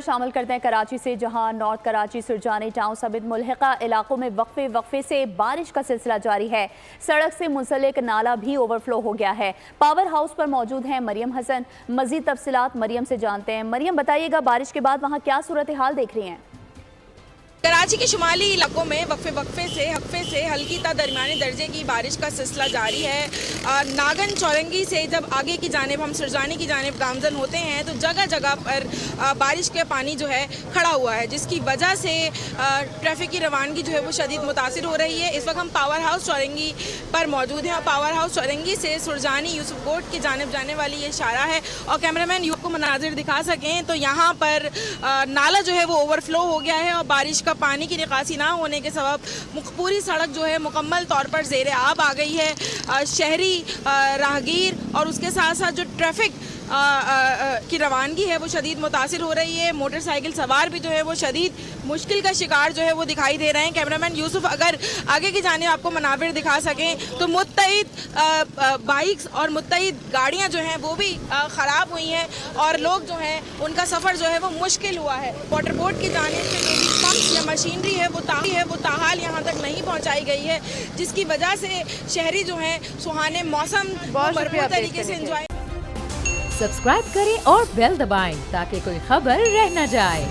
شامل کرتے ہیں کراچی سے، جہاں نارتھ کراچی سرجانی ٹاؤن سمیت ملحقہ علاقوں میں وقفے سے بارش کا سلسلہ جاری ہے۔ سڑک سے منسلک نالہ بھی اوور فلو ہو گیا ہے۔ پاور ہاؤس پر موجود ہیں مریم حسن، مزید تفصیلات مریم سے جانتے ہیں۔ مریم بتائیے گا بارش کے بعد وہاں کیا صورتحال دیکھ رہی ہیں؟ کراچی کے شمالی علاقوں میں وقفے سے ہلکی تا درمیانی درجے کی بارش کا سلسلہ جاری ہے۔ ناگن چورنگی سے جب آگے کی جانب ہم سرجانی کی جانب گامزن ہوتے ہیں تو جگہ جگہ پر بارش کے پانی جو ہے کھڑا ہوا ہے، جس کی وجہ سے ٹریفک کی روانگی جو ہے وہ شدید متاثر ہو رہی ہے۔ اس وقت ہم پاور ہاؤس چورنگی پر موجود ہیں اور پاور ہاؤس چورنگی سے سرجانی یوسف کوٹ کی جانب جانے والی یہ اشارہ ہے، اور کیمرامین یو کو مناظر دکھا سکیں تو یہاں پر نالا جو ہے وہ اوور فلو ہو گیا ہے اور بارش کا پانی کی نکاسی نہ ہونے کے سبب پوری سڑک جو ہے مکمل طور پر زیر آب آ گئی ہے۔ شہری، راہگیر اور اس کے ساتھ ساتھ جو ٹریفک کی روانگی ہے وہ شدید متاثر ہو رہی ہے۔ موٹر سائیکل سوار بھی جو ہے وہ شدید مشکل کا شکار جو ہے وہ دکھائی دے رہے ہیں۔ کیمرامین یوسف اگر آگے کی جانب آپ کو مناظر دکھا سکیں تو متعدد بائکس اور متعدد گاڑیاں جو ہیں وہ بھی خراب ہوئی ہیں اور لوگ جو ہیں ان کا سفر جو ہے وہ مشکل ہوا ہے۔ واٹر بورڈ کی جانب سے جو بھی پمپس یا مشینری ہے وہ تاحال یہاں تک نہیں پہنچائی گئی ہے، جس کی وجہ سے شہری جو ہیں سہانے موسم بھرپور طریقے سے انجوائے۔ سبسکرائب کریں اور بیل دبائیں تاکہ کوئی خبر رہ نہ جائے۔